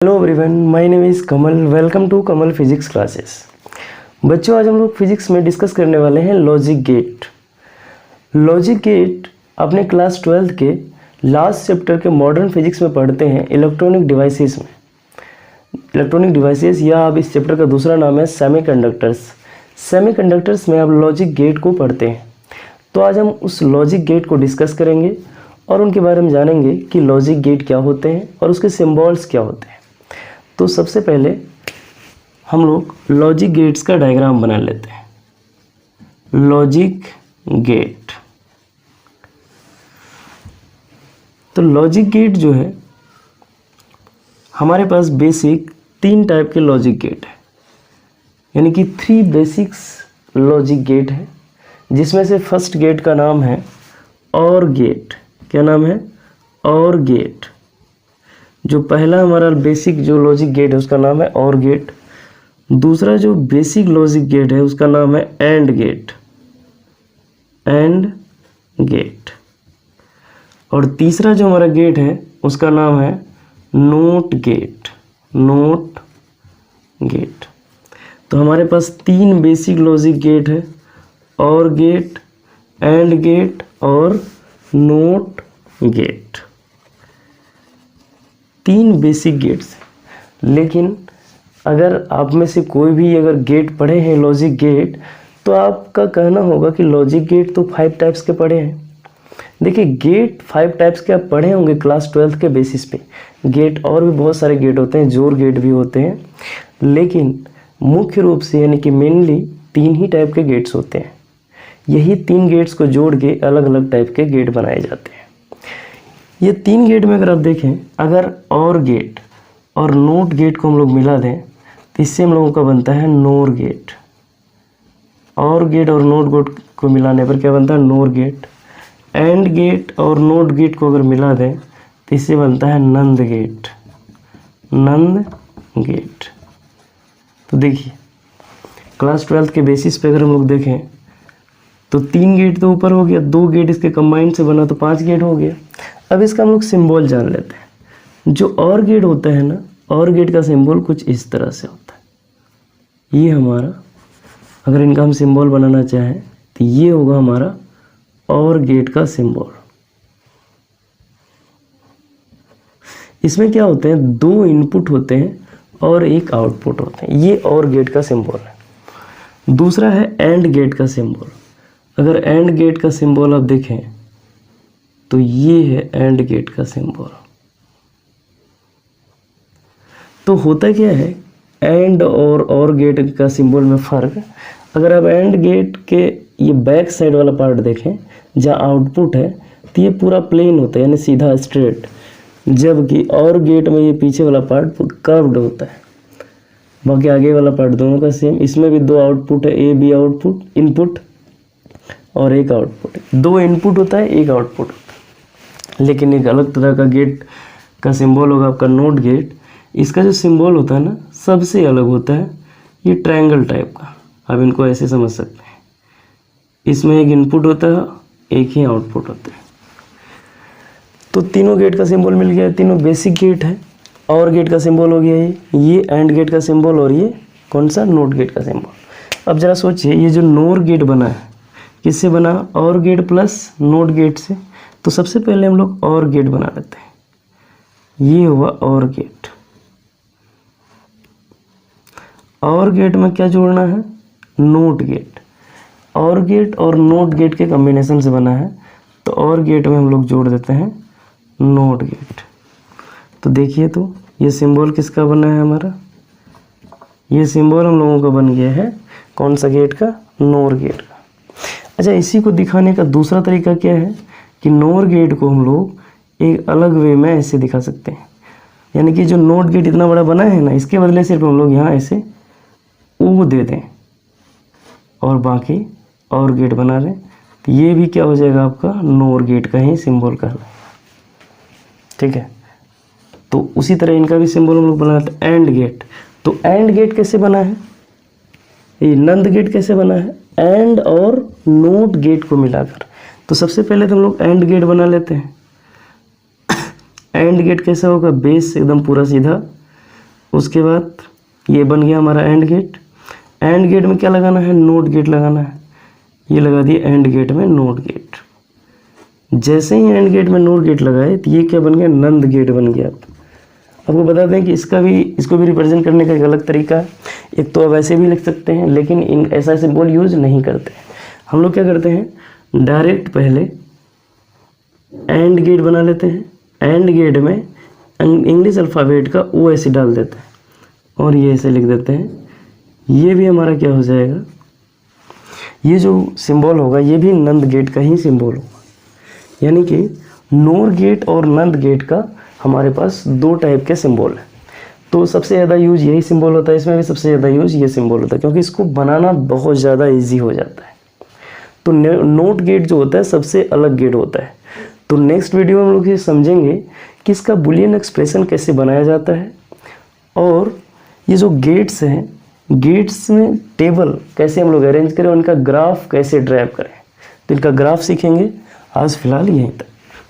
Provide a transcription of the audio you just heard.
Hello everyone, my name is Kamal. Welcome to Kamal physics classes. बच्चों, आज हम लोग फिजिक्स में डिस्कस करने वाले हैं लॉजिक गेट। लॉजिक गेट अपने क्लास 12th के लास्ट चैप्टर के मॉडर्न फिजिक्स में पढ़ते हैं इलेक्ट्रॉनिक डिवाइसेस में। इलेक्ट्रॉनिक डिवाइसेस या अब इस चैप्टर का दूसरा नाम है सेमीकंडक्टर्स। सेमीकंडक्टर्स में अब लॉजिक गेट को पढ़ते हैं। तो आज हम उस लॉजिक गेट को डिस्कस करेंगे और उनके बारे में जानेंगे कि लॉजिक गेट क्या होते हैं और उसके सिंबल्स क्या होते हैं। तो सबसे पहले हम लोग लॉजिक गेट्स का डायग्राम बना लेते हैं। लॉजिक गेट, तो लॉजिक गेट जो है हमारे पास बेसिक 3 टाइप के लॉजिक गेट है, यानी कि 3 बेसिक्स लॉजिक गेट है, जिसमें से फर्स्ट गेट का नाम है और गेट। क्या नाम है? और गेट। जो पहला हमारा बेसिक जो लॉजिक गेट है उसका नाम है और गेट। दूसरा जो बेसिक लॉजिक गेट है उसका नाम है एंड गेट। AND gate. और तीसरा जो हमारा गेट है उसका नाम है नोट गेट। Note gate. तो हमारे पास 3 बेसिक लॉजिक गेट है, और गेट, एंड गेट और नोट गेट। 3 basic gates. लेकिन अगर आप में से कोई भी अगर गेट पढ़े हैं लॉजिक गेट, तो आपका कहना होगा कि लॉजिक गेट तो 5 टाइप्स के पढ़े हैं। देखिए, गेट 5 टाइप्स के आप पढ़े होंगे क्लास 12th के बेसिस पे। गेट और भी बहुत सारे गेट होते हैं, जोर गेट भी होते हैं, लेकिन मुख्य रूप से यानी कि मेनली 3 ही टाइप के गेट्स होते हैं। यही 3 गेट्स को जोड़ के अलग अलग टाइप के गेट बनाए जाते हैं। ये 3 गेट में अगर आप देखें, अगर और गेट और नोट गेट को हम लोग मिला दें तो इससे हम लोगों का बनता है नोर गेट। और गेट और नोट गेट को मिलाने पर क्या बनता है? NOR gate. एंड गेट और नोट गेट को अगर मिला दें तो इससे बनता है नंद गेट। नंद गेट। तो देखिए, क्लास 12th के बेसिस पे अगर हम लोग देखें तो 3 गेट तो ऊपर हो गया, 2 गेट इसके कंबाइंड से बना तो 5 गेट हो गया। अब इसका हम लोग सिंबल जान लेते हैं। जो और गेट होता है ना, और गेट का सिंबल कुछ इस तरह से होता है। ये हमारा, अगर इनका हम सिंबल बनाना चाहें तो ये होगा हमारा और गेट का सिंबल। इसमें क्या होते हैं? 2 इनपुट होते हैं और 1 आउटपुट होते हैं। ये और गेट का सिंबल है। दूसरा है एंड गेट का सिंबल। अगर एंड गेट का सिंबल आप देखें तो ये है एंड गेट का सिंबल। तो होता क्या है एंड और गेट का सिंबल में फ़र्क? अगर आप एंड गेट के ये बैक साइड वाला पार्ट देखें जहाँ आउटपुट है, तो ये पूरा प्लेन होता है, यानी सीधा स्ट्रेट, जबकि और गेट में ये पीछे वाला पार्ट कर्व्ड होता है। बाकी आगे वाला पार्ट दोनों का सेम। इसमें भी 2 आउटपुट है, ए बी आउटपुट, इनपुट, और 1 आउटपुट। 2 इनपुट होता है, 1 आउटपुट होता है। लेकिन एक अलग तरह का गेट का सिंबल होगा आपका नोट गेट। इसका जो सिंबल होता है ना, सबसे अलग होता है। ये ट्रायंगल टाइप का, आप इनको ऐसे समझ सकते हैं। इसमें 1 इनपुट होता है, 1 ही आउटपुट होता है। तो तीनों गेट का सिंबल मिल गया। तीनों बेसिक गेट है। और गेट का सिंबल हो गया ये एंड गेट का सिंबल, और ये कौन सा? नोट गेट का सिंबल। अब जरा सोचिए, ये जो नोर गेट बना है किससे बना? और गेट प्लस नोट गेट से। तो सबसे पहले हम लोग और गेट बना लेते हैं। ये हुआ और गेट। और गेट में क्या जोड़ना है? NOT gate. और गेट और नोट गेट के कॉम्बिनेशन से बना है, तो और गेट में हम लोग जोड़ देते हैं नोट गेट। तो देखिए, तो ये सिंबल किसका बना है हमारा? ये सिंबल हम लोगों का बन गया है कौन सा गेट का? नोर गेट का। अच्छा, इसी को दिखाने का दूसरा तरीका क्या है कि नोर गेट को हम लोग एक अलग वे में ऐसे दिखा सकते हैं। यानी कि जो नोट गेट इतना बड़ा बना है ना, इसके बदले सिर्फ हम लोग यहाँ ऐसे ओ दे दें और बाकी और गेट बना लें, तो ये भी क्या हो जाएगा आपका? नोर गेट का ही सिंबल कहलाएगा। ठीक है। तो उसी तरह इनका भी सिंबल हम लोग बनाते हैं एंड गेट। तो एंड गेट कैसे बना है? ये नंद गेट कैसे बना है? एंड और नोट गेट को मिलाकर। तो सबसे पहले तो हम लोग एंड गेट बना लेते हैं। एंड गेट कैसा होगा? बेस एकदम पूरा सीधा, उसके बाद ये बन गया हमारा एंड गेट। एंड गेट में क्या लगाना है, नोट गेट लगाना है। ये लगा दिए एंड गेट में नोट गेट। जैसे ही एंड गेट में नोट गेट लगाए तो ये क्या बन गया, नंद गेट बन गया। आपको बता दें कि इसको भी रिप्रेजेंट करने का एक अलग तरीका है। एक तो वैसे भी लिख सकते हैं, लेकिन ऐसा सिंबल यूज नहीं करते। हम लोग क्या करते हैं, डायरेक्ट पहले एंड गेट बना लेते हैं। एंड गेट में इंग्लिश अल्फ़ाबेट का ओ ऐसे डाल देते हैं और ये ऐसे लिख देते हैं। ये भी हमारा क्या हो जाएगा, ये जो सिंबल होगा ये भी नंद गेट का ही सिंबल होगा। यानी कि नोर गेट और नंद गेट का हमारे पास दो टाइप के सिंबल है। तो सबसे ज़्यादा यूज यही सिंबल होता है, इसमें भी सबसे ज़्यादा यूज ये सिंबल होता है, क्योंकि इसको बनाना बहुत ज़्यादा इजी हो जाता है। तो नोट गेट जो होता है सबसे अलग गेट होता है। तो नेक्स्ट वीडियो में हम लोग ये समझेंगे कि इसका बुलियन एक्सप्रेशन कैसे बनाया जाता है, और ये जो गेट्स हैं, गेट्स में टेबल कैसे हम लोग अरेंज करें, उनका ग्राफ कैसे ड्राइव करें। तो इनका ग्राफ सीखेंगे। आज फिलहाल यहीं तक।